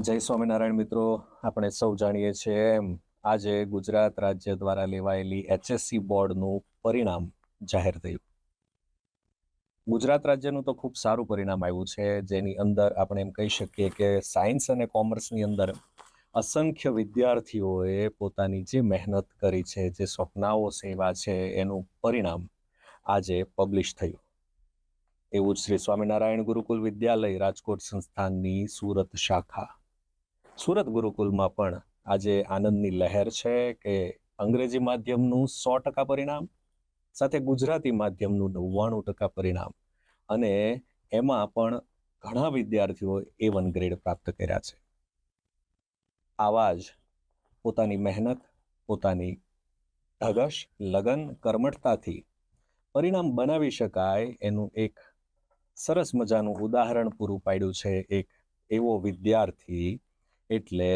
જય સ્વામિનારાયણ મિત્રો. આપણે સૌ જાણીએ છીએ એમ આજે ગુજરાત રાજ્ય દ્વારા લેવાયેલી HSC બોર્ડનું પરિણામ જાહેર થયું. ગુજરાત રાજ્યનું તો ખૂબ સારું પરિણામ આવ્યું છે, જેની અંદર આપણે એમ કહી શકીએ કે સાયન્સ અને કોમર્સની અંદર અસંખ્ય વિદ્યાર્થીઓએ પોતાની જે મહેનત કરી છે, જે સ્વપ્નાઓ સેવા છે, એનું પરિણામ આજે પબ્લિશ થયું. એવું જ શ્રી સ્વામિનારાયણ ગુરુકુલ વિદ્યાલય રાજકોટ સંસ્થાનની સુરત શાખા સુરત ગુરુકુલમાં પણ આજે આનંદની લહેર છે કે અંગ્રેજી માધ્યમનું 100% પરિણામ સાથે ગુજરાતી માધ્યમનું 99% પરિણામ, અને એમાં પણ ઘણા વિદ્યાર્થીઓ A1 ગ્રેડ પ્રાપ્ત કર્યા છે. આવા જ પોતાની મહેનત, પોતાની ધગશ, લગન, કર્મઠતાથી પરિણામ બનાવી શકાય એનું એક સરસ મજાનું ઉદાહરણ પૂરું પાડ્યું છે એક એવો વિદ્યાર્થી, એટલે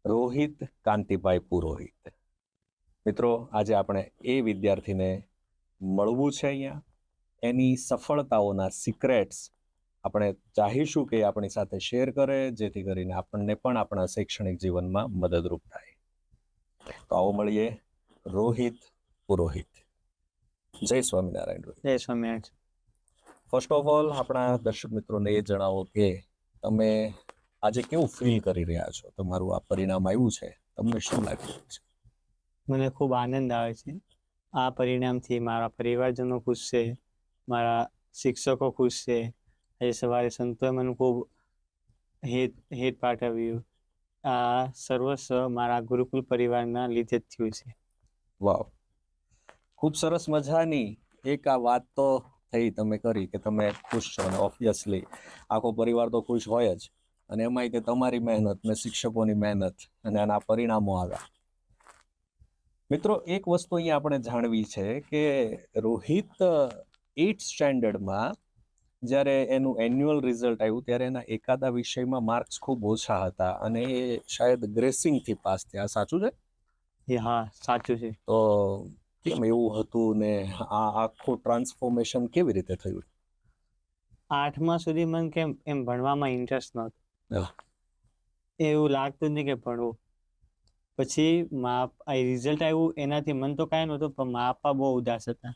રોહિત કાંતિભાઈ પુરોહિત. મિત્રો, આજે આપણે એ વિદ્યાર્થીને મળવું છે. અહીંયા એની સફળતાઓના સિક્રેટ્સ આપણે ચાહીશું કે આપણી સાથે શેર કરે, જેથી કરીને આપણને પણ આપણા શૈક્ષણિક જીવનમાં મદદરૂપ થાય. તો આવો મળીએ રોહિત પુરોહિત. જય સ્વામિનારાયણ. રોહિત, જય સ્વામિનારાયણ. ફર્સ્ટ ઓફ ઓલ આપણા દર્શક મિત્રોને એ જણાવો કે તમે આજે કેવું ફીલ કરી રહ્યા છો? તમારું આ પરિણામ આવ્યું છે, તમને શું લાગી રહ્યું છે? મને ખૂબ આનંદ આવે છે. આ પરિણામથી મારા પરિવારજનો ખુશ છે, મારા શિક્ષકો ખુશ છે. આજે સવારે સંતોએ મને ખૂબ હેત પાઠવ્યું. આ સર્વસ્વ મારા ગુરુકુલ પરિવારના લીધે જ થયું છે. વાવ, ખૂબ સરસ મજાની એક આ વાત તો થઈ તમે કરી કે તમે ખુશ છો, અને ઓબ્વિયસલી આખો પરિવાર તો ખુશ હોય જ, અને એમાંય કે તમારી મહેનત ને શિક્ષકોની મહેનત અને આના પરિણામો આવ્યા. મિત્રો, એક વસ્તુ અહીંયા આપણે જાણવી છે કે રોહિત 8th સ્ટેન્ડર્ડમાં જ્યારે એનું એન્યુઅલ રિઝલ્ટ આવ્યું ત્યારે એના એકાદા વિષયમાં માર્ક્સ ખૂબ ઓછા હતા, અને એ શાયદ ગ્રેસિંગથી પાસ થયા. સાચું છે? હા, સાચું છે. તો કેમ એવું હતું, ને આ આખું ટ્રાન્સફોર્મેશન કેવી રીતે થયું? 8મા સુધી મને કેમ એમ ભણવામાં ઇન્ટરેસ્ટ નહોતો. એવું લાગતું જ નહીં કે ભણવું. પછી રિઝલ્ટ આવ્યું એનાથી મન તો કાંઈ નહોતું, પણ મા પપ્પા બહુ ઉદાસ હતા.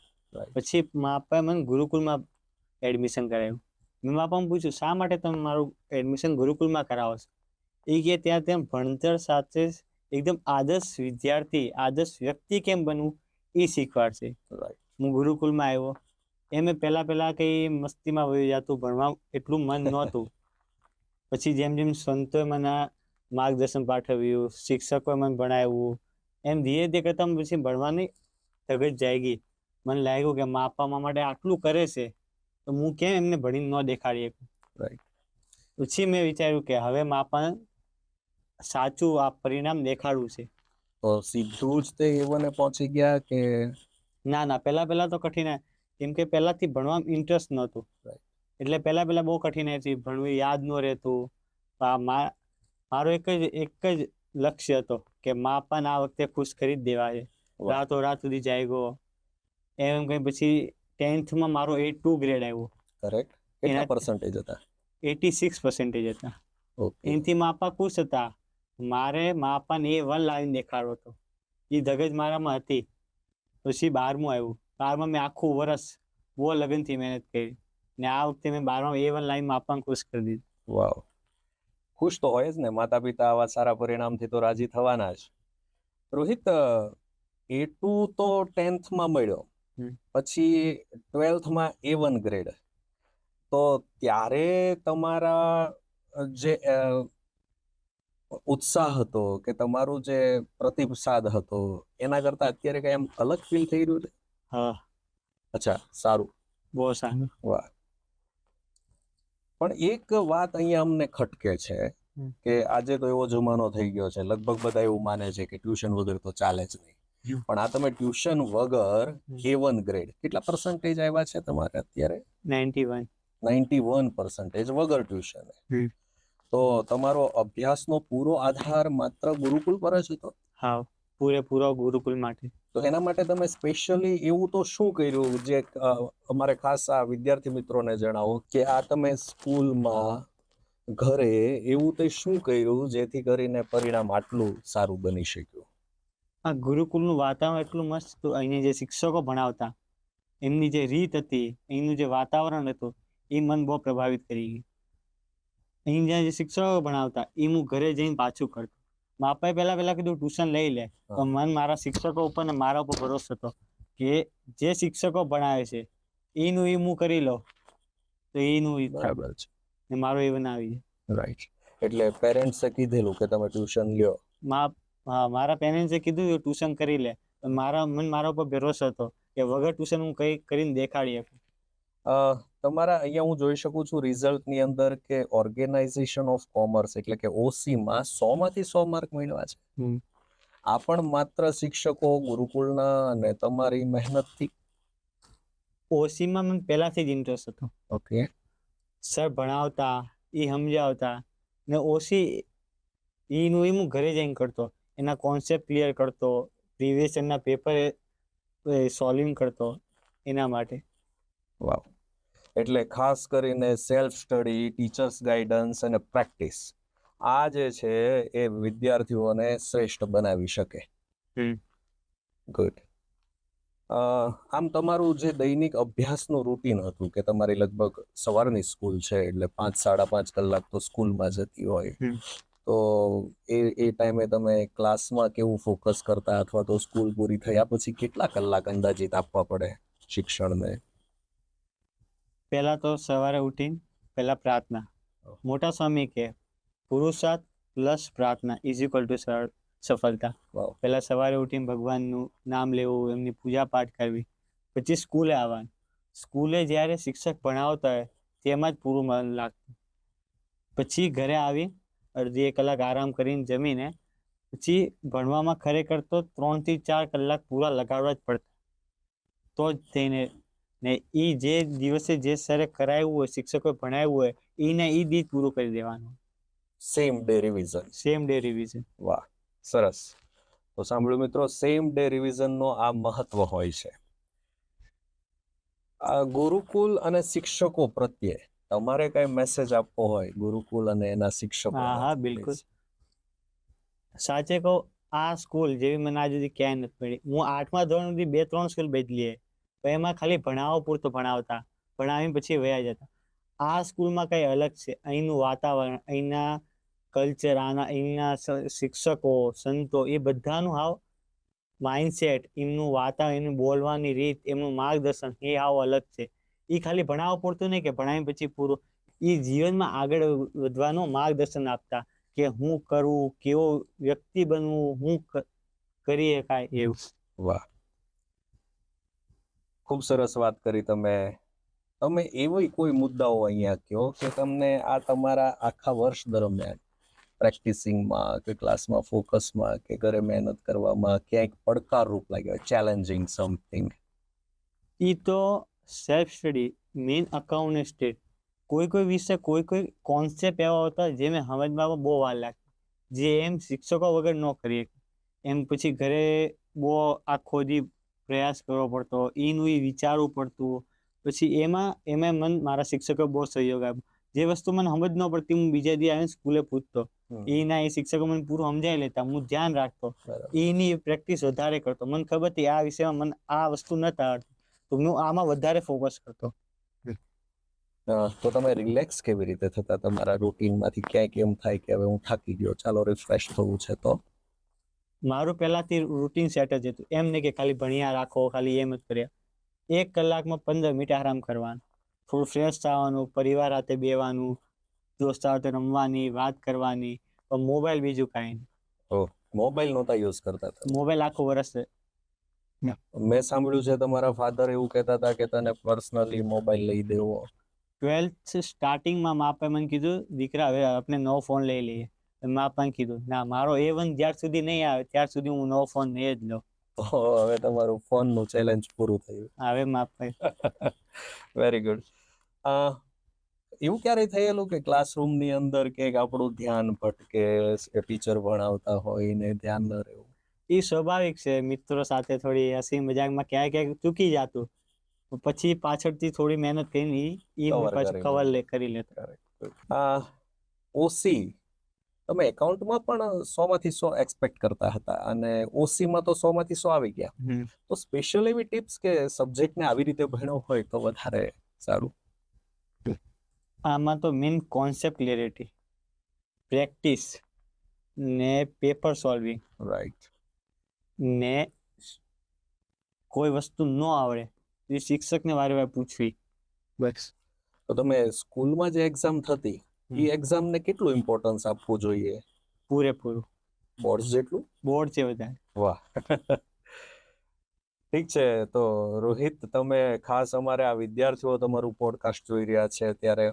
પછી મા પપ્પાએ મને ગુરુકુલમાં એડમિશન કરાવ્યું. મેં મા પપ્પાને પૂછ્યું, શા માટે તમે મારું એડમિશન ગુરુકુલમાં કરાવો છો? એ કે ત્યાં ભણતર સાથે એકદમ આદર્શ વિદ્યાર્થી, આદર્શ વ્યક્તિ કેમ બનવું એ શીખવાડશે. હું ગુરુકુલમાં આવ્યો, મેં પહેલા કંઈ મસ્તીમાં વહી જતું, ભણવા એટલું મન નહોતું. પછી જેમ જેમ સંતોએ મને માર્ગદર્શન પાઠવ્યું, શિક્ષકોએ મને ભણાવ્યું, એમ ધીરે ધીરે કરતા પછી ભણવાની ધગજ જાગી. મને લાગ્યું કે મા પપ્પા મારા માટે આટલું કરે છે, તો હું કેમ એમને ભણીને ન દેખાડી શકું. પછી મેં વિચાર્યું કે હવે મા પપ્પાને સાચું આ પરિણામ દેખાડવું છે. તો સીધું જ તે A1 પહોંચી ગયા કે? ના, પહેલા તો કઠિનાઈ, કેમ કે પહેલાથી ભણવામાં ઇન્ટરેસ્ટ નહોતું, એટલે પહેલા બહુ કઠિનાઈ હતી. ભણવું યાદ ન રહેતું. મારો એક જ લક્ષ્ય હતો કે મા પપ્પાને આ વખતે ખુશ કરી જ દેવા છે. રાતો રાત સુધી જાગ્યો. એમ કઈ પછી 10thમાં મારો 82 ગ્રેડ આવ્યો. કરેક્ટ. કેટલા પર્સન્ટેજ હતા? 86% હતા. એનાથી મા પપ્પા ખુશ હતા. મારે મા પપ્પાને A1 લાવીને દેખાડવો હતો, એ ધગજ મારામાં હતી. પછી 12મું આવ્યું. 12માં મેં આખું વર્ષ બહુ લગનથી મહેનત કરી, ને આ વખતે મેં 12માં A1 લાવીને મા પપ્પાને ખુશ કરી દીધું. વાવ, ખુશ તો હોય જ ને, માતા પિતા આવા સારા પરિણામથી તો રાજી થવાના જ. રોહિત, A2 તો 10thમાં મળ્યો, પછી 12thમાં A1 ગ્રેડ. તો ત્યારે તમારા જે ઉત્સાહ હતો કે તમારું જે પ્રતિસાદ હતો એના કરતા અત્યારે કઈ એમ અલગ ફીલ થઈ રહ્યું છે? હા. અચ્છા, સારું, બહુ સારું. વાહ. પણ એક વાત અહીંયા અમને ખટકે છે કે આજે તો એવો જમાનો થઈ ગયો છે, લગભગ બધા એવું માને છે કે ટ્યુશન વગર તો ચાલે જ નહીં. પણ આ તમે ટ્યુશન વગર A1 ગ્રેડ, કેટલા પર્સન્ટેજ આવ્યા છે તમારે અત્યારે? 91% વગર ટ્યુશન. તો તમારો અભ્યાસનો પૂરો આધાર માત્ર ગુરુકુલ પર જ હતો? હા, પૂરેપૂરો ગુરુકુલ માટે. તો એના માટે તમે સ્પેશિયલી એવું તો શું કર્યું જે અમારે ખાસ આ વિદ્યાર્થી મિત્રોને જણાવો કે આ તમે સ્કૂલમાં ઘરે એવું તે શું કર્યું જેથી કરીને પરિણામ આટલું સારું બની શક્યું? આ ગુરુકુળનું વાતાવરણ એટલું મસ્ત હતું. અહીંયા જે શિક્ષકો ભણાવતા, એમની જે રીત હતી, એનું જે વાતાવરણ હતું, એ મન બહુ પ્રભાવિત કરી ગઈ. અહીંયા જે શિક્ષકો ભણાવતા એ હું ઘરે જઈને પાછું કરતો. બાપાએ પહેલા કીધું ટ્યુશન લઈ લે, તો મન મારા શિક્ષકો ઉપર ને મારા ઉપર ભરોસો હતો કે જે શિક્ષકો ભણાવે છે એનું એ હું કરી લઉં તો એનું ઈ થાય. બરાબર છે, ને મારો એ બનાવી જાય. રાઈટ. એટલે પેરેન્ટ્સે કીધેલું કે તમે ટ્યુશન લ્યો. મારા પેરેન્ટ્સે કીધું ટ્યુશન કરી લે, પણ મારા ઉપર ભરોસો હતો કે વગર ટ્યુશન હું કઈ કરીને દેખાડી શકું. તમારા અહીંયા હું જોઈ શકું છું રિઝલ્ટની અંદર કે ઓર્ગેનાઇઝેશન ઓફ કોમર્સ એટલે કે OC માં 100 માંથી 100 માર્ક મળ્યા છે. આ પણ માત્ર શિક્ષકો ગુરુકુળના અને તમારી મહેનતથી? ઓસીમાં મને પહેલાથી જ ઇન્ટરેસ્ટ હતો. ઓકે. સર ભણાવતા, એ સમજાવતા, ને ઓસી એનું હું ઘરે જઈને કરતો, એના કોન્સેપ્ટ ક્લિયર કરતો, પ્રીવિયસ યરના પેપર સોલ્વિંગ કરતો, એના માટે. વાવ. એટલે ખાસ કરીને સેલ્ફ સ્ટડી, ટીચર્સ ગાઈડન્સ અને પ્રેક્ટિસ આ જે છે એ વિદ્યાર્થીઓને શ્રેષ્ઠ બનાવી શકે. ગુડ. આમ તમારું જે દૈનિક અભ્યાસનું રૂટીન હતું કે તમારી લગભગ સવારની સ્કૂલ છે એટલે 5-5.5 કલાક તો સ્કૂલમાં જતી હોય, તો એ ટાઈમે તમે ક્લાસમાં કેવું ફોકસ કરતા અથવા તો સ્કૂલ પૂરી થયા પછી કેટલા કલાક અંદાજિત આપવા પડે શિક્ષણને? પહેલા તો સવારે ઉઠીને પહેલા પ્રાર્થના. મોટા સ્વામી કે પુરુષાર્થ પ્લસ પ્રાર્થના ઇઝ ઇક્વલ ટુ સફળતા. પહેલા સવારે ઉઠીને ભગવાનનું નામ લેવું, એમની પૂજા પાઠ કરવી, પછી સ્કૂલે આવવાનું. સ્કૂલે જ્યારે શિક્ષક ભણાવતા હોય તેમાં જ પૂરું મન લાગતું. પછી ઘરે આવી અડધી 1 કલાક આરામ કરીને જમીને પછી ભણવામાં ખરેખર તો 3 થી 4 કલાક પૂરા લગાડવા જ પડતા, તો જ થઈને ને એ જે દિવસે જે સરે કરાવ્યું હોય, શિક્ષકોએ ભણાવ્યું હોય, એને એ જ પૂરું કરી દેવાનું. Same day revision. વાહ, સરસ. તો સાંભળ્યું મિત્રો, સેમ ડે રિવિઝનનો આ મહત્વ હોય છે. આ ગુરુકુલ અને શિક્ષકો પ્રત્યે તમારે કઈ મેસેજ આપવો હોય ગુરુકુલ અને એના શિક્ષકો? હા, બિલકુલ. સાચે કહું, આ સ્કૂલ જેવી મને આજ સુધી ક્યાંય નથી મળી. હું 8મા ધોરણ સુધી 2-3 સ્કૂલ બદલી, પણ એમાં ખાલી ભણાવવા પૂરતો ભણાવતા, ભણાવીને પછી વયા જતા. આ સ્કૂલમાં કઈ અલગ છે. અહીંનું વાતાવરણ, અહીંના કલ્ચર, અહીંના શિક્ષકો, સંતો, એ બધાનું હાવ માઇન્ડસેટ, એમનું વાતાવરણ, એમનું બોલવાની રીત, એમનું માર્ગદર્શન એ હાવ અલગ છે. એ ખાલી ભણાવવા પૂરતું નહીં કે ભણાવીને પછી પૂરું, એ જીવનમાં આગળ વધવાનું માર્ગદર્શન આપતા કે હું કરું, કેવો વ્યક્તિ બનવું, હું કરી શકાય એવું. વાહ, ખૂબ સરસ વાત કરી તમે. એવા કોઈ મુદ્દાઓ અહીંયા કહો કે તમને આ તમારા આખા વર્ષ દરમિયાન પ્રેક્ટિસિંગમાં કે ક્લાસમાં ફોકસમાં કે ઘરે મહેનત કરવામાં ક્યાંક પડકારરૂપ લાગ્યો, ચેલેન્જિંગ સમથિંગ? એ તો સેલ્ફ સ્ટડી, મેઇન અકાઉન્ટ ને સ્ટેટ. કોઈ વિષય, કોઈ કોન્સેપ્ટ એવા હતા જે મેં સમજવામાં બહુ વાર લાગતી, જે એમ શિક્ષકો વગર ન કરીએ. એમ પછી ઘરે બહુ આખો દી પ્રયાસ કરવો પડતો, એનું એ વિચારવું પડતું. પછી એમાં મારા શિક્ષકો બહુ સહયોગ આપ્યો. જે વસ્તુ મને સમજ ન પડતી હું બીજા દી આવીને સ્કૂલે પૂછતો, એ શિક્ષકો મને પૂરું સમજાવી લેતા, હું ધ્યાન રાખતો, એની પ્રેક્ટિસ વધારે કરતો. મને ખબર હતી આ વિષયમાં મને આ વસ્તુ નથી આવડતી, તો હું આમાં વધારે ફોકસ કરતો. તો તમે રિલેક્સ કેવી રીતે થતા તમારા રૂટીનમાંથી? ક્યાંક એમ થાય કે હવે હું થાકી ગયો, ચાલો રિફ્રેશ થવું છે? તો મારું પહેલાથી રૂટીન સેટ જ હતું. એમ નહીં કે ખાલી ભણ્યા રાખો, ખાલી એમ જ કર્યા. 1 કલાકમાં 15 મિનિટ આરામ કરવાનું, થોડું ફ્રેશ થવાનું, પરિવાર સાથે બેવાનું, દોસ્તાર સાથે રમવાની, વાત કરવાની. પણ મોબાઈલ બીજું કાંઈ નહીં. મોબાઈલ નહોતા યુઝ કરતા? મોબાઈલ આખું વર્ષ. મેં સાંભળ્યું છે તમારા ફાધર એવું કહેતા હતા કે તને પર્સનલી મોબાઈલ લઈ દેવો. 12th સ્ટાર્ટિંગમાં મા બાપાએ મને કીધું, દીકરા હવે આપણે નવો ફોન લઈ લઈએ. મા બાપાએ કીધું ના, મારો A1 જ્યાર સુધી નહીં આવે ત્યાર સુધી હું નવો ફોન નહીં જ લઉં. હવે તમારું ફોનનું ચેલેન્જ પૂરું થયું. હવે મા બાપાએ. Very good. એવું ક્યારેય થયેલું કે ક્લાસરૂમની અંદર કે આપણું ધ્યાન ભટકે, ટીચર ભણાવતા હોય ને ધ્યાન ન રહેવું? એ સ્વાભાવિક છે. મિત્રો સાથે થોડી હસી મજાકમાં ક્યાંક ચૂકી જતું, પછી પાછળથી થોડી મહેનત કરીને કવર કરી લેતો. ઓસી તમે એકાઉન્ટમાં પણ 100 માંથી 100 એક્સપેક્ટ કરતા હતા અને ઓસીમાં તો 100 માંથી 100 આવી ગયા. તો સ્પેશિયલ એવી ટિપ્સ કે સબ્જેક્ટને આવી રીતે ભણ્યો હોય તો વધારે સારું. આમાં તો મેઇન કોન્સેપ્ટ ક્લિયરિટી, પ્રેક્ટિસ ને પેપર સોલ્વિંગ રાઈટ. ને કોઈ વસ્તુ ન આવડે તો એ શિક્ષકને વારે વારે પૂછવી. બસ. તો તમે સ્કૂલમાં જે એક્ઝામ થતી એ એક્ઝામને કેટલું ઇમ્પોર્ટન્સ આપવું જોઈએ? પૂરેપૂરું. બોર્ડ જેટલું? બોર્ડ છે વધારે. વાહ. ઠીક છે. તો રોહિત, તમે ખાસ અમારે આ વિદ્યાર્થીઓ તમારું પોડકાસ્ટ જોઈ રહ્યા છે ત્યારે,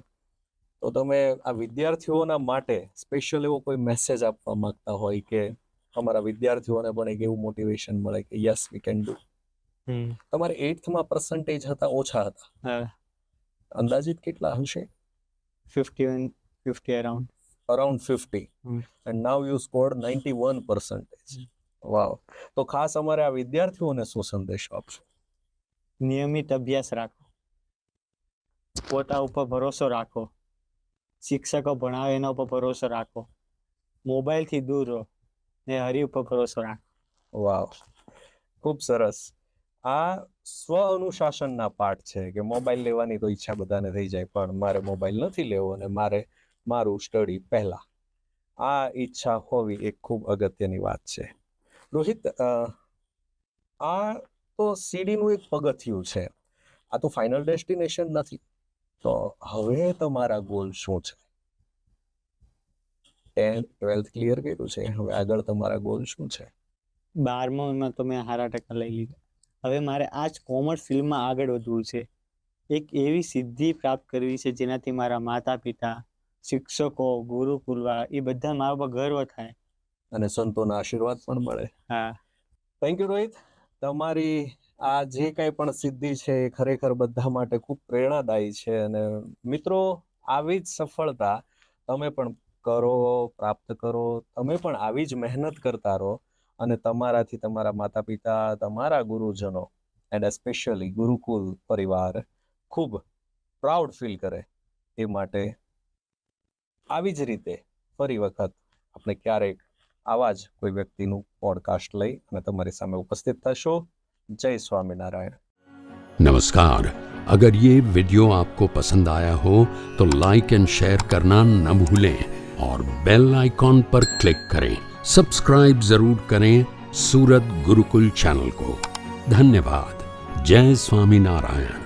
તો તમે આ વિદ્યાર્થીઓના માટે સ્પેશિયલ એવો કોઈ મેસેજ આપવા માંગતા હોય કે અમારા વિદ્યાર્થીઓને પણ એક એવું મોટિવેશન મળે કે યસ વી કેન ડુ. તમારે 8th પર્સન્ટેજ હતા, ઓછા હતા, અંદાજિત કેટલા હશે? 50 around. Around 50 and now you scored 91%. વાવ. તો ખાસ અમારે આ વિદ્યાર્થીઓને શું સંદેશો આપશો? નિયમિત અભ્યાસ રાખો, પોતા ઉપર ભરોસો રાખો, શિક્ષકો ભણાવે એના ઉપર ભરોસો રાખો, મોબાઈલથી દૂર રહો ને હરી ઉપર ભરોસો રાખો. વાવ, ખૂબ સરસ. આ સ્વ અનુશાસનના પાઠ છે કે મોબાઈલ લેવાની તો ઈચ્છા બધાને થઈ જાય, પણ મારે મોબાઈલ નથી લેવો અને મારે મારું સ્ટડી પહેલા, આ ઈચ્છા હોવી એક ખૂબ અગત્યની વાત છે. રોહિત, આ તો સીડીનું એક પગથિયું છે, આ તો ફાઇનલ ડેસ્ટિનેશન નથી. તો હવે તમારા ગોલ શું છે? 10th 12th ક્લિયર કર્યું છે, હવે આગળ તમારા ગોલ શું છે? 12માં તો મેં સારા ટકા લઈ લીધા. હવે મારે આ જ કોમર્સ ફિલ્ડમાં આગળ વધવું છે. એક એવી સિદ્ધિ પ્રાપ્ત કરવી છે જેનાથી મારા માતા પિતા, શિક્ષકો, ગુરુકુલવાળા એ બધા મારા પર ગર્વ થાય અને સંતોના આશીર્વાદ પણ મળે. હા. Thank you Rohit. તમારી આ જે કાંઈ પણ સિદ્ધિ છે એ ખરેખર બધા માટે ખૂબ પ્રેરણાદાયી છે. અને મિત્રો, આવી જ સફળતા તમે પણ કરો, પ્રાપ્ત કરો. તમે પણ આવી જ મહેનત કરતા રહો અને તમારાથી તમારા માતા પિતા, તમારા ગુરુજનો એન્ડ એસ્પેશિયલી ગુરુકુલ પરિવાર ખૂબ પ્રાઉડ ફીલ કરે એ માટે આવી જ રીતે ફરી વખત આપણે ક્યારેક આવા જ કોઈ વ્યક્તિનું પોડકાસ્ટ લઈ અને તમારી સામે ઉપસ્થિત થશો. જય સ્વામિનારાયણ. नमस्कार। अगर ये वीडियो आपको पसंद आया हो तो लाइक एंड शेयर करना न भूलें और बेल आइकॉन पर क्लिक करें। सब्सक्राइब जरूर करें सूरत गुरुकुल चैनल को। धन्यवाद। जय स्वामीनारायण।